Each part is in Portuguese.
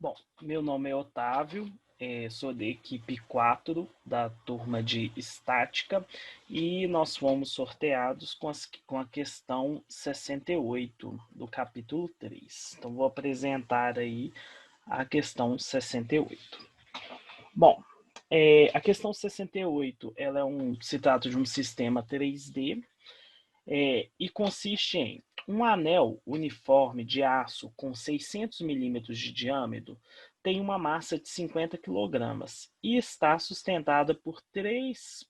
Bom, meu nome é Otávio, sou da equipe 4 da turma de Estática e nós fomos sorteados com a questão 68 do capítulo 3. Então, vou apresentar aí a questão 68. Bom, a questão 68 ela se trata de um sistema 3D e consiste em um anel uniforme de aço com 600 milímetros de diâmetro tem uma massa de 50 quilogramas e está sustentada por três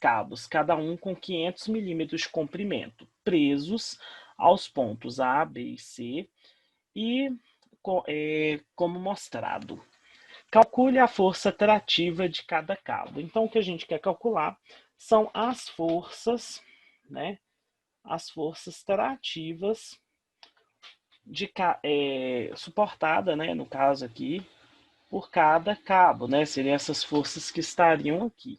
cabos, cada um com 500 milímetros de comprimento, presos aos pontos A, B e C e como mostrado. Calcule a força trativa de cada cabo. Então, o que a gente quer calcular são as forças, né? As forças trativas suportada, né? No caso aqui, por cada cabo, né? Seriam essas forças que estariam aqui.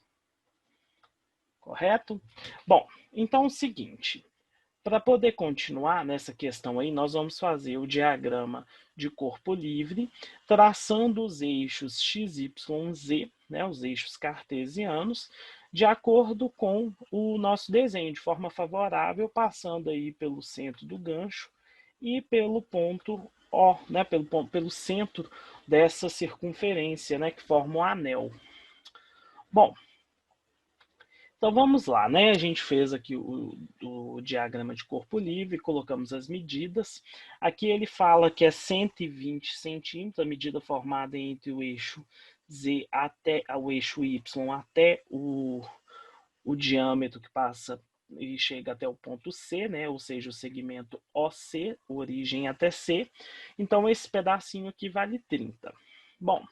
Correto? Bom, então é o seguinte. Para poder continuar nessa questão aí, nós vamos fazer o diagrama de corpo livre, traçando os eixos x, y, z, né, os eixos cartesianos, de acordo com o nosso desenho, de forma favorável, passando aí pelo centro do gancho e pelo ponto O, né, pelo centro dessa circunferência, né, que forma o anel. Bom, então vamos lá, né? A gente fez aqui o diagrama de corpo livre, colocamos as medidas. Aqui ele fala que é 120 centímetros, a medida formada entre o eixo Z até o eixo Y até o diâmetro que passa e chega até o ponto C, né? Ou seja, o segmento OC, origem até C. Então esse pedacinho aqui vale 30. Bom,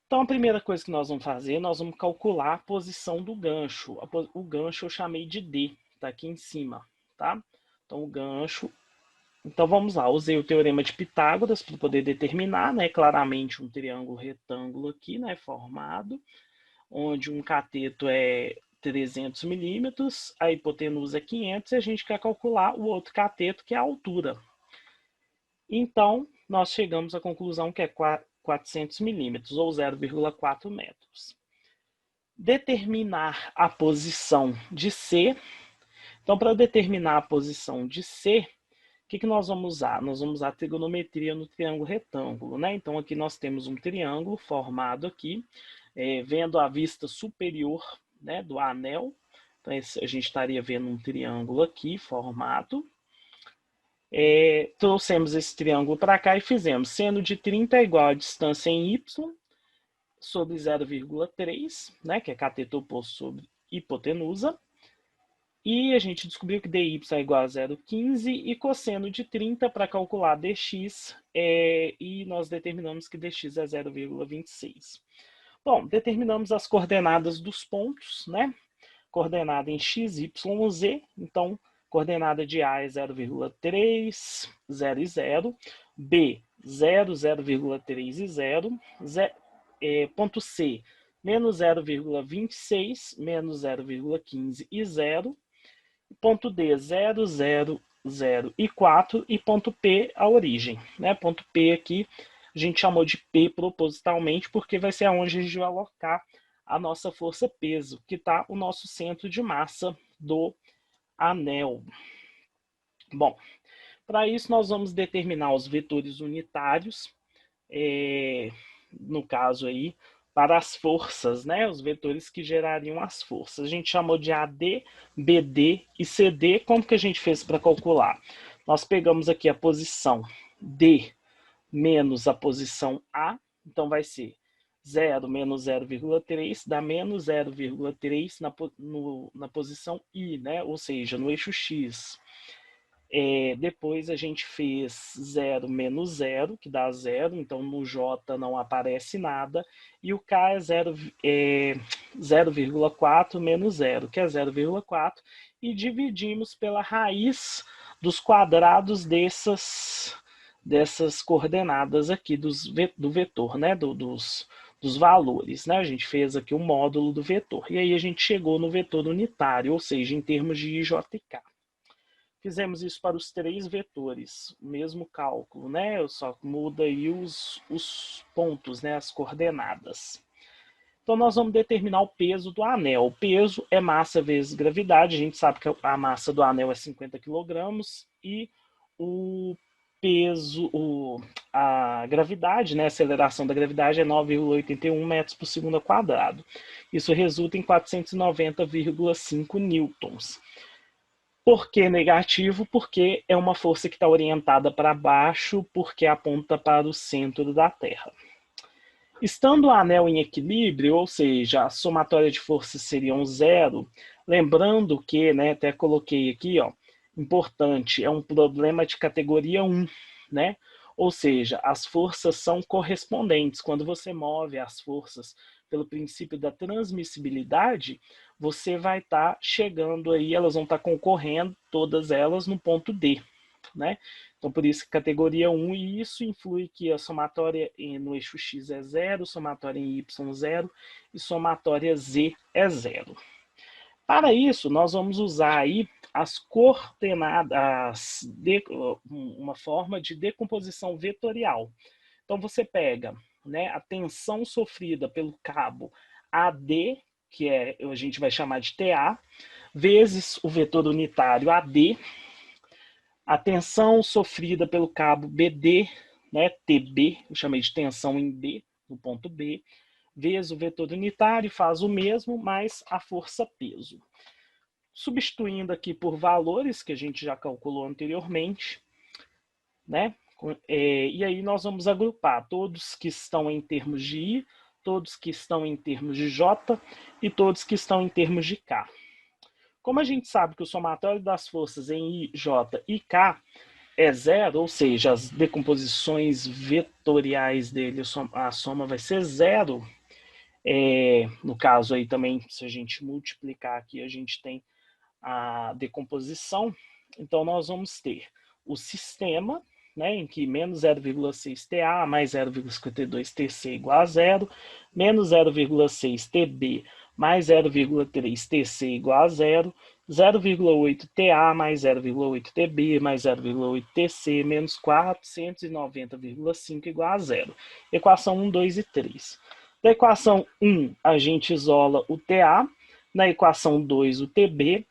então, a primeira coisa que nós vamos fazer, nós vamos calcular a posição do gancho. O gancho eu chamei de D, está aqui em cima, tá? Então, o gancho... Então, vamos lá. Usei o teorema de Pitágoras para poder determinar, né? Claramente, um triângulo retângulo aqui, né? Formado, onde um cateto é 300 milímetros, a hipotenusa é 500 e a gente quer calcular o outro cateto, que é a altura. Então, nós chegamos à conclusão que é 400 milímetros, ou 0,4 metros. Determinar a posição de C. Então, para determinar a posição de C, o que nós vamos usar? Nós vamos usar a trigonometria no triângulo retângulo, né? Então, aqui nós temos um triângulo formado aqui, vendo a vista superior, né, do anel. Então, a gente estaria vendo um triângulo aqui formado. Trouxemos esse triângulo para cá e fizemos seno de 30 é igual a distância em y sobre 0,3, né, que é cateto oposto sobre hipotenusa. E a gente descobriu que dy é igual a 0,15 e cosseno de 30 para calcular dx, e nós determinamos que dx é 0,26. Bom, determinamos as coordenadas dos pontos, né? Coordenada em x, y, z. Então, coordenada de A é 0,3, 0 e 0. B, 0, 0,3 e 0. Ponto C, menos 0,26, menos 0,15 e 0. Ponto D, 0, 0, 0 e 4. E ponto P, a origem. Né? Ponto P aqui, a gente chamou de P propositalmente, porque vai ser aonde a gente vai alocar a nossa força-peso, que está o nosso centro de massa do anel. Bom, para isso nós vamos determinar os vetores unitários, no caso aí, para as forças, né? Os vetores que gerariam as forças. A gente chamou de AD, BD e CD. Como que a gente fez para calcular? Nós pegamos aqui a posição D menos a posição A, então vai ser 0 menos 0,3 dá menos 0,3 na posição I, né? Ou seja, no eixo X. Depois a gente fez 0 menos 0, que dá 0, então no J não aparece nada, e o K é 0,4 menos 0, que é 0,4, e dividimos pela raiz dos quadrados dessas coordenadas aqui do vetor, né? dos valores, né? A gente fez aqui o módulo do vetor, e aí a gente chegou no vetor unitário, ou seja, em termos de I, J e K. Fizemos isso para os 3 vetores, o mesmo cálculo, né? Só muda aí os pontos, né? As coordenadas. Então, nós vamos determinar o peso do anel. O peso é massa vezes gravidade. A gente sabe que a massa do anel é 50 kg e o peso, a gravidade, né, a aceleração da gravidade é 9,81 metros por segundo ao quadrado. Isso resulta em 490,5 newtons. Por que negativo? Porque é uma força que está orientada para baixo, porque aponta para o centro da Terra. Estando o anel em equilíbrio, ou seja, a somatória de forças seriam zero, lembrando que, né, até coloquei aqui, ó, importante, é um problema de categoria 1, né? Ou seja, as forças são correspondentes. Quando você move as forças pelo princípio da transmissibilidade, você vai estar chegando aí, elas vão estar concorrendo, todas elas, no ponto D, né? Então, por isso, categoria 1, e isso influi que a somatória no eixo X é 0, somatória em Y 0 e somatória Z é 0. Para isso, nós vamos usar aí as coordenadas, uma forma de decomposição vetorial. Então, você pega, né, a tensão sofrida pelo cabo AD, que a gente vai chamar de TA, vezes o vetor unitário AD, a tensão sofrida pelo cabo BD, né, TB, eu chamei de tensão em B, no ponto B, vezes o vetor unitário, faz o mesmo, mais a força-peso. Substituindo aqui por valores que a gente já calculou anteriormente, né? E aí nós vamos agrupar todos que estão em termos de I, todos que estão em termos de J e todos que estão em termos de K. Como a gente sabe que o somatório das forças em I, J e K é zero, ou seja, as decomposições vetoriais dele, a soma vai ser zero. No caso aí também, se a gente multiplicar aqui, a gente tem a decomposição. Então, nós vamos ter o sistema, né, em que menos 0,6 TA mais 0,52 TC igual a zero, menos 0,6 TB mais 0,3 TC igual a zero, 0,8 TA mais 0,8 TB mais 0,8 TC menos 490,5 igual a zero. Equação 1, 2 e 3. Da equação 1, a gente isola o TA, na equação 2, o TB,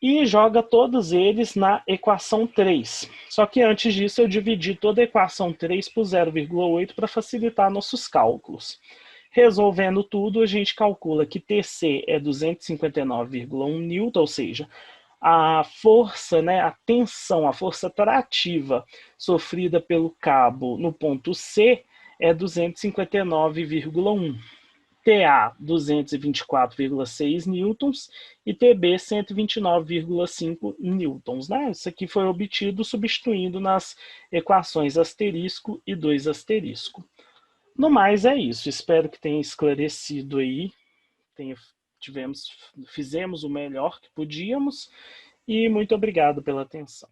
e joga todos eles na equação 3. Só que antes disso eu dividi toda a equação 3 por 0,8 para facilitar nossos cálculos. Resolvendo tudo, a gente calcula que TC é 259,1 newton, ou seja, a força, né, a tensão, a força trativa sofrida pelo cabo no ponto C é 259,1. TA 224,6 newtons e TB 129,5 newtons. Né? Isso aqui foi obtido substituindo nas equações asterisco e 2 asterisco. No mais é isso. Espero que tenha esclarecido aí. Fizemos o melhor que podíamos e muito obrigado pela atenção.